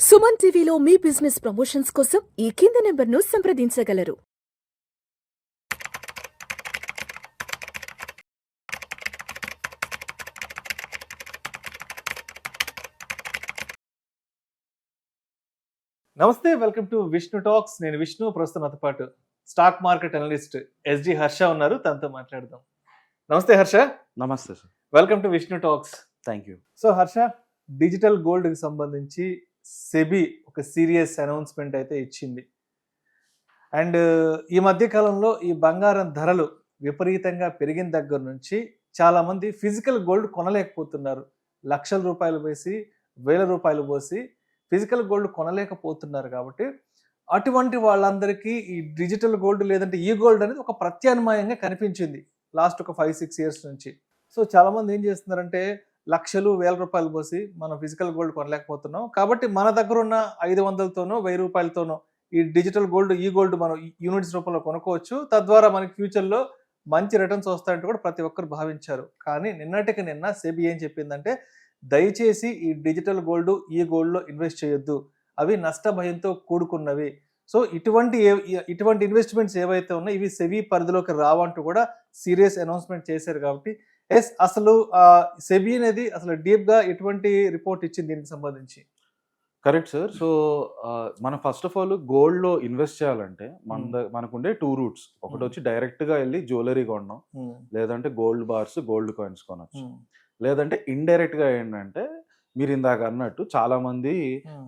సుమన్ టీవీలో మీ business promotions కోసం ఈ కింది నెంబర్ను సంప్రదించగలరు. నమస్తే, వెల్కమ్ టు విష్ణు టాక్స్. నేను విష్ణు. ప్రస్తుతం నాతో పాటు stock market analyst SG Harsha ఉన్నారు. తనతో మాట్లాడదాం. నమస్తే హర్ష. నమస్తే sir. Welcome to Vishnu talks. Thank you. So Harsha, digital gold కి సంబంధించి సెబీ ఒక సీరియస్ అనౌన్స్మెంట్ అయితే ఇచ్చింది. అండ్ ఈ మధ్య కాలంలో ఈ బంగారం ధరలు విపరీతంగా పెరిగిన దగ్గర నుంచి చాలా మంది ఫిజికల్ గోల్డ్ కొనలేకపోతున్నారు. లక్షల రూపాయలు వేసి, వేల రూపాయలు పోసి ఫిజికల్ గోల్డ్ కొనలేకపోతున్నారు. కాబట్టి అటువంటి వాళ్ళందరికీ ఈ డిజిటల్ గోల్డ్ లేదంటే ఈ గోల్డ్ అనేది ఒక ప్రత్యామ్నాయంగా కనిపించింది లాస్ట్ ఒక 5-6 ఇయర్స్ నుంచి. సో చాలా మంది ఏం చేస్తున్నారంటే లక్షలు వేల రూపాయలు పోసి మనం ఫిజికల్ గోల్డ్ కొనలేకపోతున్నాం, కాబట్టి మన దగ్గర ఉన్న 500తోనో 1000 రూపాయలతోనో ఈ డిజిటల్ గోల్డ్, ఈ గోల్డ్ మనం యూనిట్స్ రూపంలో కొనుక్కోవచ్చు. తద్వారా మనకి ఫ్యూచర్లో మంచి రిటర్న్స్ వస్తాయంటూ కూడా ప్రతి ఒక్కరు భావించారు. కానీ నిన్నటికి నిన్న సెబీ ఏం చెప్పిందంటే, దయచేసి ఈ డిజిటల్ గోల్డ్, ఈ గోల్డ్లో ఇన్వెస్ట్ చేయొద్దు, అవి నష్ట భయంతో కూడుకున్నవి. సో ఇటువంటి ఇన్వెస్ట్మెంట్స్ ఏవైతే ఉన్నాయో ఇవి సెబీ పరిధిలోకి రావంటూ కూడా సీరియస్ అనౌన్స్మెంట్ చేశారు. కాబట్టి అసలు సెబీ అనేది అసలు డీప్గా ఎటువంటి రిపోర్ట్ ఇచ్చింది దీనికి సంబంధించి? Correct sir. సో మనం ఫస్ట్ ఆఫ్ ఆల్ గోల్డ్లో ఇన్వెస్ట్ చేయాలంటే మనకుండే 2 రూట్స్. ఒకటి వచ్చి డైరెక్ట్గా వెళ్ళి జ్యువెలరీ కొనడం, లేదంటే గోల్డ్ బార్స్, గోల్డ్ కాయిన్స్ కొనొచ్చు. లేదంటే ఇండైరెక్ట్గా ఏంటంటే మీరు ఇందాక అన్నట్టు చాలా మంది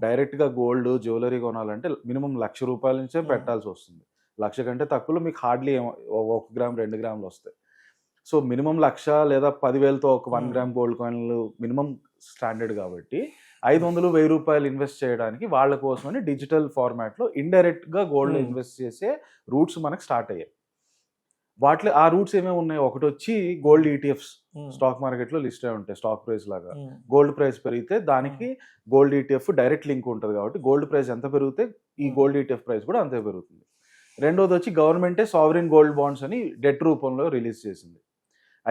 డైరెక్ట్గా గోల్డ్ జ్యువెలరీ కొనాలంటే మినిమం 1,00,000 రూపాయల నుంచే పెట్టాల్సి వస్తుంది. 1,00,000 కంటే తక్కువలో మీకు హార్డ్లీ 1 గ్రామ్ 2 గ్రాములు వస్తాయి. సో మినిమం 1,00,000 లేదా 10,000తో ఒక 1 గ్రామ్ గోల్డ్ కాయిన్లు మినిమం స్టాండర్డ్. కాబట్టి 500-1000 రూపాయలు ఇన్వెస్ట్ చేయడానికి వాళ్ళ కోసమని డిజిటల్ ఫార్మాట్లో ఇండైరెక్ట్గా గోల్డ్ ఇన్వెస్ట్ చేసే రూట్స్ మనకు స్టార్ట్ అయ్యాయి. వాటిలో ఆ రూట్స్ ఏమేమి ఉన్నాయి? ఒకటి వచ్చి గోల్డ్ ఈటీఎఫ్స్ స్టాక్ మార్కెట్లో లిస్ట్ అయి ఉంటాయి. స్టాక్ ప్రైస్ లాగా గోల్డ్ ప్రైస్ పెరిగితే దానికి గోల్డ్ ఈటీఎఫ్ డైరెక్ట్ లింక్ ఉంటుంది. కాబట్టి గోల్డ్ ప్రైస్ ఎంత పెరిగితే ఈ గోల్డ్ ఈటీఎఫ్ ప్రైస్ కూడా అంతే పెరుగుతుంది. రెండోది వచ్చి గవర్నమెంటే సావరిన్ గోల్డ్ బాండ్స్ అని డెట్ రూపంలో రిలీజ్ చేసింది.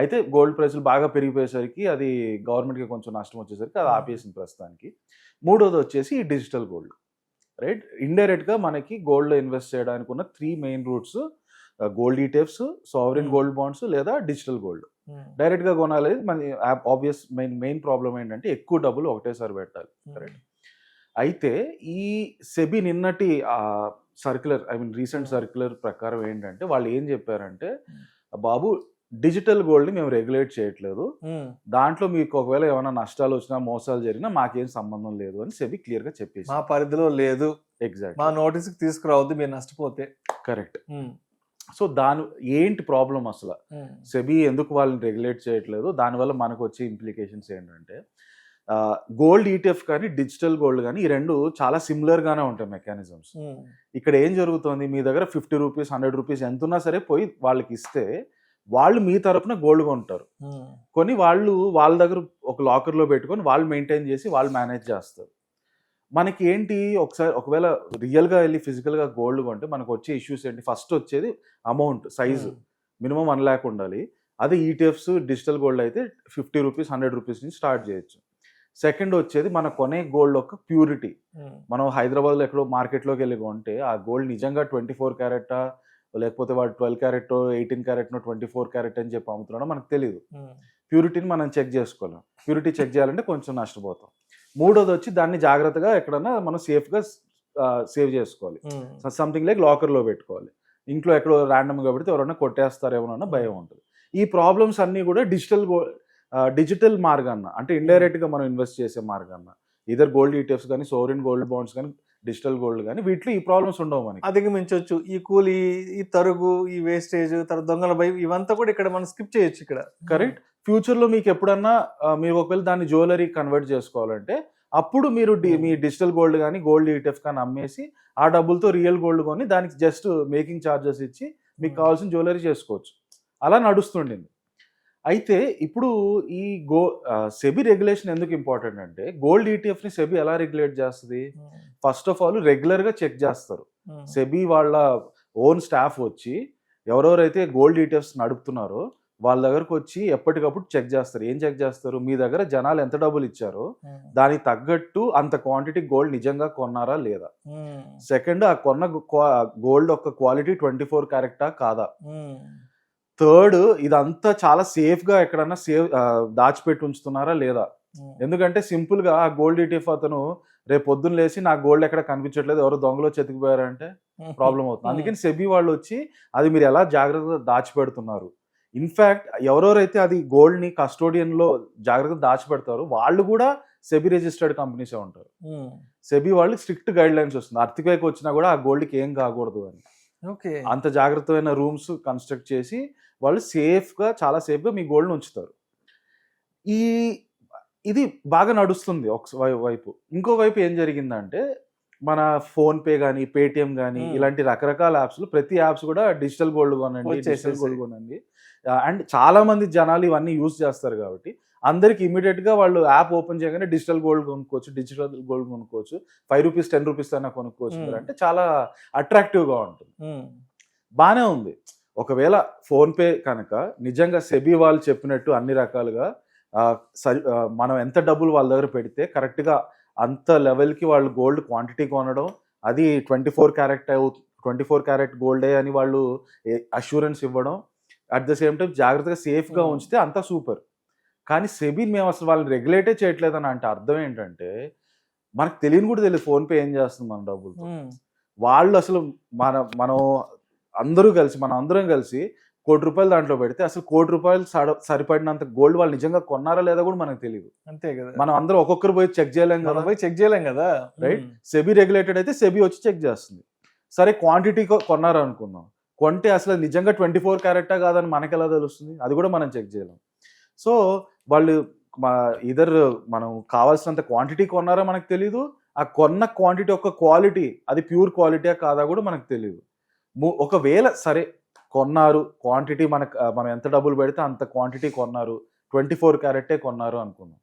అయితే గోల్డ్ ప్రైస్లు బాగా పెరిగిపోయేసరికి అది గవర్నమెంట్కి కొంచెం నష్టం వచ్చేసరికి అది ఆపేసింది ప్రస్తుతానికి. మూడోది వచ్చేసి ఈ డిజిటల్ గోల్డ్. రైట్, ఇండైరెక్ట్గా మనకి గోల్డ్లో ఇన్వెస్ట్ చేయడానికి ఉన్న 3 main roots: gold ETFs, sovereign gold bonds లేదా డిజిటల్ గోల్డ్. డైరెక్ట్గా కొనాలి మన ఆబ్వియస్ మెయిన్ ప్రాబ్లం ఏంటంటే ఎక్కువ డబ్బులు ఒకటేసారి పెట్టాలి. కరెక్ట్. అయితే ఈ సెబీ నిన్నటి సర్క్యులర్, రీసెంట్ సర్క్యులర్ ప్రకారం ఏంటంటే వాళ్ళు ఏం చెప్పారంటే, బాబు డిజిటల్ గోల్డ్ని మేము రెగ్యులేట్ చేయట్లేదు, దాంట్లో మీకు ఒకవేళ ఏమైనా నష్టాలు వచ్చినా మోసాలు జరిగినా మాకేం సంబంధం లేదు అని సెబీ క్లియర్గా చెప్పేసి, మా పరిధిలో లేదు, ఎగ్జాక్ట్, మా నోటీస్కి తీసుకురావద్దు మీరు నష్టపోతే. కరెక్ట్. సో ఏంటి ప్రాబ్లం అసలు? సెబీ ఎందుకు వాళ్ళని రెగ్యులేట్ చేయట్లేదు, దానివల్ల మనకు వచ్చే ఇంప్లికేషన్స్ ఏంటంటే, గోల్డ్ ఈటీఎఫ్ కానీ డిజిటల్ గోల్డ్ కానీ ఈ రెండు చాలా సిమిలర్గానే ఉంటాయి మెకానిజమ్స్. ఇక్కడ ఏం జరుగుతుంది, మీ దగ్గర 50 రూపీస్ 100 రూపీస్ ఎంత ఉన్నా సరే పోయి వాళ్ళకి ఇస్తే వాళ్ళు మీ తరపున గోల్డ్ కొంటారు. కొని వాళ్ళు వాళ్ళ దగ్గర ఒక లాకర్లో పెట్టుకొని వాళ్ళు మెయింటైన్ చేసి వాళ్ళు మేనేజ్ చేస్తారు. మనకి ఏంటి, ఒకవేళ రియల్గా వెళ్ళి ఫిజికల్గా గోల్డ్ కొంటే మనకు వచ్చే ఇష్యూస్ ఏంటి? ఫస్ట్ వచ్చేది అమౌంట్ సైజు, మినిమం 1 lakh ఉండాలి. అదే ఈటీఎఫ్స్ డిజిటల్ గోల్డ్ అయితే 50 రూపీస్ 100 రూపీస్ నుంచి స్టార్ట్ చేయొచ్చు. సెకండ్ వచ్చేది మన కొనే గోల్డ్ యొక్క ప్యూరిటీ. మనం హైదరాబాద్లో ఎక్కడో మార్కెట్లోకి వెళ్ళి కొంటే ఆ గోల్డ్ నిజంగా 24 క్యారెట్టా లేకపోతే వాడు 12 క్యారెట్టో 18 క్యారెట్నో 24 క్యారెట్ అని చెప్పి అమ్ముతున్నాడో మనకు తెలియదు. ప్యూరిటీని మనం చెక్ చేసుకోలేం. ప్యూరిటీ చెక్ చేయాలంటే కొంచెం నష్టపోతాం. మూడోది వచ్చి దాన్ని జాగ్రత్తగా ఎక్కడన్నా మనం సేఫ్గా సేవ్ చేసుకోవాలి. సంథింగ్ లైక్ లాకర్లో పెట్టుకోవాలి. ఇంట్లో ఎక్కడో ర్యాండమ్గా పెడితే ఎవరైనా కొట్టేస్తారేమోనన్న భయం ఉంటుంది. ఈ ప్రాబ్లమ్స్ అన్నీ కూడా డిజిటల్ మార్గాన్న, అంటే ఇండైరెక్ట్గా మనం ఇన్వెస్ట్ చేసే మార్గాన్న, ఇదర్ గోల్డ్ ఈటీఎఫ్స్ కానీ సోవరిన్ గోల్డ్ బాండ్స్ కానీ డిజిటల్ గోల్డ్ కానీ వీటిలో ఈ ప్రాబ్లమ్స్ ఉండవు. మనకి అధిగమించవచ్చు. ఈ కూలీ, ఈ తరుగు, ఈ వేస్టేజ్, తర్వాత దొంగల భయం, ఇవంతా కూడా ఇక్కడ మనం స్కిప్ చేయొచ్చు ఇక్కడ. కరెక్ట్. ఫ్యూచర్లో మీకు ఎప్పుడన్నా మీరు ఒకవేళ దాన్ని జ్యువెలరీ కన్వర్ట్ చేసుకోవాలంటే అప్పుడు మీరు మీ డిజిటల్ గోల్డ్ కానీ గోల్డ్ ఈటీఎఫ్ కానీ అమ్మేసి ఆ డబ్బులతో రియల్ గోల్డ్ కొని దానికి జస్ట్ మేకింగ్ ఛార్జెస్ ఇచ్చి మీకు కావాల్సిన జ్యువెలరీ చేసుకోవచ్చు. అలా నడుస్తుండింది. అయితే ఇప్పుడు ఈ సెబీ రెగ్యులేషన్ ఎందుకు ఇంపార్టెంట్ అంటే, గోల్డ్ ఈటీఎఫ్ని సెబీ ఎలా రెగ్యులేట్ చేస్తుంది? ఫస్ట్ ఆఫ్ ఆల్ రెగ్యులర్గా చెక్ చేస్తారు. సెబీ వాళ్ళ ఓన్ స్టాఫ్ వచ్చి ఎవరెవరైతే గోల్డ్ ఈటీఎఫ్స్ నడుపుతున్నారో వాళ్ళ దగ్గరకు వచ్చి ఎప్పటికప్పుడు చెక్ చేస్తారు. ఏం చెక్ చేస్తారు? మీ దగ్గర జనాలు ఎంత డబ్బులు ఇచ్చారో దానికి తగ్గట్టు అంత క్వాంటిటీ గోల్డ్ నిజంగా కొన్నారా లేదా. సెకండ్, ఆ కొన్న గోల్డ్ యొక్క క్వాలిటీ 24 క్యారెక్టా కాదా. థర్డ్, ఇదంతా చాలా సేఫ్ గా ఎక్కడన్నా దాచిపెట్టి ఉంచుతున్నారా లేదా. ఎందుకంటే సింపుల్ గా ఆ గోల్డ్ ఈటీఎఫ్ అతను రేపు పొద్దున్న లేచి నాకు గోల్డ్ ఎక్కడ కనిపించట్లేదు, ఎవరో దొంగలో చెతికిపోయారంటే ప్రాబ్లం అవుతుంది. అందుకని సెబీ వాళ్ళు వచ్చి అది మీరు ఎలా జాగ్రత్తగా దాచిపెడుతున్నారు. ఇన్ఫాక్ట్ ఎవరెవరైతే అది గోల్డ్ ని కస్టోడియన్ లో జాగ్రత్తగా దాచిపెడతారో వాళ్ళు కూడా సెబీ రిజిస్టర్డ్ కంపెనీసే ఉంటారు. సెబీ వాళ్ళు స్ట్రిక్ట్ గైడ్ లైన్స్ వస్తుంది, అర్త్క్వేక్ వచ్చినా కూడా ఆ గోల్డ్కి ఏం కాకూడదు అని. అంత జాగ్రత్తమైన రూమ్స్ కన్స్ట్రక్ట్ చేసి వాళ్ళు చాలా సేఫ్గా మీ గోల్డ్ని ఉంచుతారు. ఇది బాగా నడుస్తుంది ఒక వైపు. ఇంకో వైపు ఏం జరిగిందంటే మన ఫోన్పే కానీ పేటిఎం కానీ ఇలాంటి రకరకాల యాప్స్, ప్రతి యాప్స్ కూడా డిజిటల్ గోల్డ్ కొనండి. అండ్ చాలా మంది జనాలు ఇవన్నీ యూజ్ చేస్తారు కాబట్టి అందరికి ఇమీడియట్ గా వాళ్ళు యాప్ ఓపెన్ చేయగానే డిజిటల్ గోల్డ్ కొనుక్కోవచ్చు, 5 రూపీస్ 10 రూపీస్ అయినా కొనుక్కోవచ్చు అంటే చాలా అట్రాక్టివ్ గా ఉంటుంది. బానే ఉంది. ఒకవేళ ఫోన్ పే కనుక నిజంగా సెబీ వాళ్ళు చెప్పినట్టు అన్ని రకాలుగా మనం ఎంత డబ్బులు వాళ్ళ దగ్గర పెడితే కరెక్ట్ గా అంత లెవెల్ కి వాళ్ళు గోల్డ్ క్వాంటిటీ కొనడం, అది 24 క్యారెట్ గోల్డే అని వాళ్ళు అష్యూరెన్స్ ఇవ్వడం, అట్ ద సేమ్ టైం జాగ్రత్తగా సేఫ్ గా ఉంచితే అంతా సూపర్. కానీ సెబీ మేము అసలు వాళ్ళని రెగ్యులేటే చేయట్లేదని అంటే అర్థం ఏంటంటే మనకు తెలియని కూడా తెలియదు ఫోన్ పే ఏం చేస్తుంది మన డబ్బులతో. వాళ్ళు అసలు మనం అందరం కలిసి ₹1,00,00,000 దాంట్లో పెడితే అసలు ₹1,00,00,000 సరిపడినంత గోల్డ్ వాళ్ళు నిజంగా కొన్నారా లేదా కూడా మనకు తెలియదు. అంతే కదా, మనం అందరం ఒక్కొక్కరు పోయి చెక్ చేయలేం కదా, రైట్. సెబీ రెగ్యులేటెడ్ అయితే సెబీ వచ్చి చెక్ చేస్తుంది. సరే క్వాంటిటీ కొన్నారా అనుకుందాం, కొంటే అసలు నిజంగా 24 క్యారెక్టా కాదని మనకి ఎలా తెలుస్తుంది, అది కూడా మనం చెక్ చేయలేం. సో వాళ్ళు మనం కావాల్సినంత క్వాంటిటీ కొన్నారా మనకు తెలీదు, ఆ కొన్న క్వాంటిటీ యొక్క క్వాలిటీ అది ప్యూర్ క్వాలిటీయా కాదా కూడా మనకు తెలియదు. ఒకవేళ సరే కొన్నారు, క్వాంటిటీ మనం ఎంత డబ్బులు పెడితే అంత క్వాంటిటీ కొన్నారు, 24 క్యారెట్టే కొన్నారు అనుకున్నాం,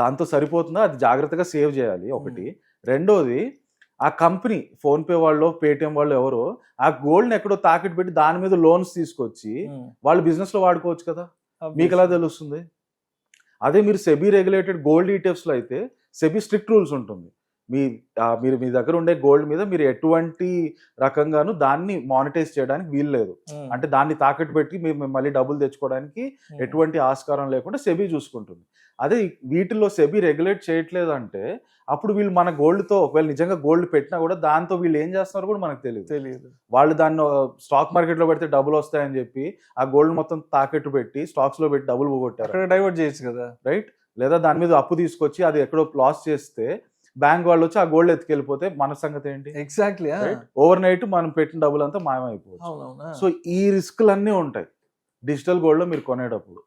దాంతో సరిపోతుందా? అది జాగ్రత్తగా సేవ్ చేయాలి ఒకటి. రెండోది, ఆ కంపెనీ ఫోన్పే వాళ్ళు పేటిఎం వాళ్ళు ఎవరో ఆ గోల్డ్ని ఎక్కడో తాకట్టు పెట్టి దాని మీద లోన్స్ తీసుకొచ్చి వాళ్ళు బిజినెస్ లో వాడుకోవచ్చు కదా, మీకు ఎలా తెలుస్తుంది? అదే మీరు సెబీ రెగ్యులేటెడ్ గోల్డ్ ఈటీఎఫ్స్ లో అయితే సెబీ స్ట్రిక్ట్ రూల్స్ ఉంటుంది. మీరు మీ దగ్గర ఉండే గోల్డ్ మీద మీరు ఎటువంటి రకంగాను దాన్ని మానిటైజ్ చేయడానికి వీలు లేదు. అంటే దాన్ని తాకట్టు పెట్టి మీరు మళ్ళీ డబ్బులు తెచ్చుకోవడానికి ఎటువంటి ఆస్కారం లేకుండా సెబీ చూసుకుంటుంది. అదే వీటిల్లో సెబీ రెగ్యులేట్ చేయట్లేదు అంటే అప్పుడు వీళ్ళు మన గోల్డ్తో ఒకవేళ నిజంగా గోల్డ్ పెట్టినా కూడా దాంతో వీళ్ళు ఏం చేస్తున్నారో కూడా మనకు తెలియదు. వాళ్ళు దాన్ని స్టాక్ మార్కెట్లో పెడితే డబ్బులు వస్తాయని చెప్పి ఆ గోల్డ్ మొత్తం తాకట్టు పెట్టి స్టాక్స్ లో పెట్టి డబ్బులు పోగొట్టారు, డైవర్ట్ చేయొచ్చు కదా, రైట్. లేదా దాని మీద అప్పు తీసుకొచ్చి అది ఎక్కడో లాస్ చేస్తే బ్యాంక్ వాళ్ళు వచ్చి ఆ గోల్డ్ ఎత్తుకెళ్ళిపోతే మన సంగతి ఏంటి? ఎగ్జాక్ట్లీ. ఓవర్ నైట్ మనం పెట్టిన డబ్బులు అంతా మాయమైపోవచ్చు. సో ఈ రిస్క్లన్నీ ఉంటాయి డిజిటల్ గోల్డ్ లో మీరు కొనేటప్పుడు.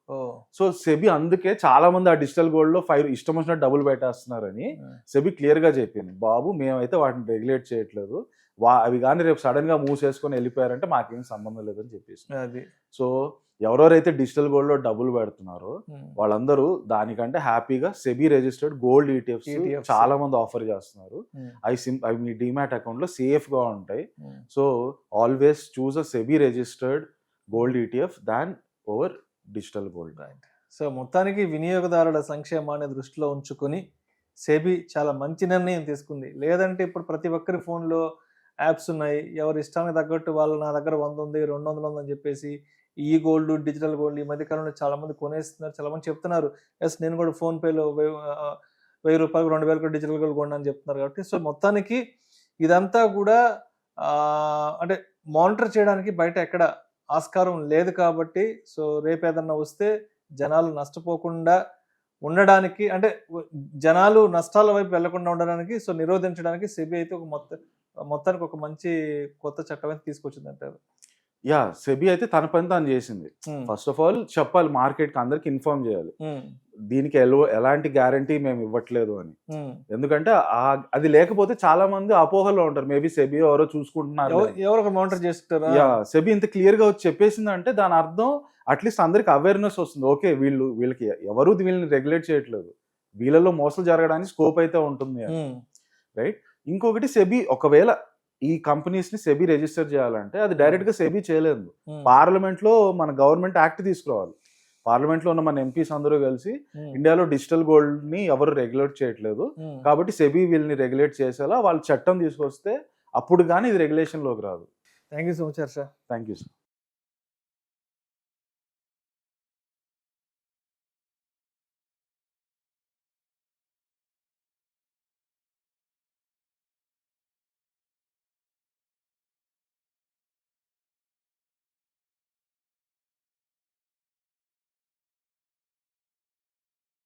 సో సెబీ అందుకే చాలా మంది ఆ డిజిటల్ గోల్డ్ లో ఇష్టం వచ్చినట్టు డబ్బులు పెట్టేస్తున్నారని సెబీ క్లియర్ గా చెప్పింది, బాబు మేమైతే వాటిని రెగ్యులేట్ చేయట్లేదు, అవి కానీ రేపు సడన్ గా మూవ్ చేసుకొని వెళ్ళిపోయారంటే మాకేం సంబంధం లేదని చెప్పేసి. సో ఎవరెవరైతే డిజిటల్ గోల్డ్ లో డబ్బులు పెడుతున్నారో వాళ్ళందరూ దానికంటే హ్యాపీగా సెబీ రిజిస్టర్డ్ గోల్డ్ ఈటీఎఫ్స్ చాలా మంది ఆఫర్ చేస్తున్నారు. అవి మీ డిమాట్ అకౌంట్ లో సేఫ్ గా ఉంటాయి. సో ఆల్వేస్ చూస్ అ సెబీ రిజిస్టర్డ్ గోల్డ్ ఈటీఎఫ్ దాన్ ఓవర్ డిజిటల్ గోల్డ్. సో మొత్తానికి వినియోగదారుల సంక్షేమాన్ని దృష్టిలో ఉంచుకొని సెబీ చాలా మంచి నిర్ణయం తీసుకుంది. లేదంటే ఇప్పుడు ప్రతి ఒక్కరి ఫోన్లో యాప్స్ ఉన్నాయి, ఎవరి ఇష్టానికి తగ్గట్టు వాళ్ళు నా దగ్గర 100 ఉంది 200 ఉంది అని చెప్పేసి ఈ గోల్డ్ డిజిటల్ గోల్డ్ ఈ మధ్యకాలంలో చాలా మంది కొనేస్తున్నారు, చాలా మంది చెప్తున్నారు ఎస్ నేను కూడా ఫోన్పేలో ₹1000 ₹2000 డిజిటల్ గోల్డ్ కొన్నా అని చెప్తున్నారు. కాబట్టి సో మొత్తానికి ఇదంతా కూడా అంటే మానిటర్ చేయడానికి బయట ఎక్కడ ఆస్కారం లేదు కాబట్టి సో రేపు ఏదన్నా వస్తే జనాలు నష్టపోకుండా ఉండడానికి, అంటే జనాలు నష్టాల వైపు వెళ్లకుండా ఉండడానికి, సో నిరోధించడానికి సెబీ అయితే మొత్తానికి ఒక మంచి కొత్త చట్టం అయితే తీసుకొచ్చింది అంటారు. సెబీ అయితే తన పని తాను చేసింది. ఫస్ట్ ఆఫ్ ఆల్ చెప్పాలి, మార్కెట్ కి అందరికి ఇన్ఫార్మ్ చేయాలి దీనికి ఎలాంటి గ్యారంటీ మేము ఇవ్వట్లేదు అని. ఎందుకంటే అది లేకపోతే చాలా మంది అపోహలో ఉంటారు, మేబీ సెబీ ఎవరో చూసుకుంటున్నారు, ఎవరో మానిటర్ చేస్తారు. సెబీ ఇంత క్లియర్ గా వచ్చి చెప్పేసింది అంటే దాని అర్థం అట్లీస్ట్ అందరికి అవేర్నెస్ వస్తుంది, ఓకే వీళ్ళకి ఎవరు వీళ్ళని రెగ్యులేట్ చేయట్లేదు, వీళ్ళలో మోసాలు జరగడానికి స్కోప్ అయితే ఉంటుంది, రైట్. ఇంకొకటి సెబీ ఒకవేళ ఈ కంపెనీస్ ని సెబీ రిజిస్టర్ చేయాలంటే అది డైరెక్ట్ గా సెబీ చేయలేదు. పార్లమెంట్ లో మన గవర్నమెంట్ యాక్ట్ తీసుకురావాలి. పార్లమెంట్ లో ఉన్న మన ఎంపీస్ అందరూ కలిసి ఇండియాలో డిజిటల్ గోల్డ్ ని ఎవరు రెగ్యులేట్ చేయట్లేదు కాబట్టి సెబీ వీళ్ళని రెగ్యులేట్ చేసేలా వాళ్ళు చట్టం తీసుకొస్తే అప్పుడు కానీ ఇది రెగ్యులేషన్ లోకి రాదు. Thank you so much Harsha. Thank you sir.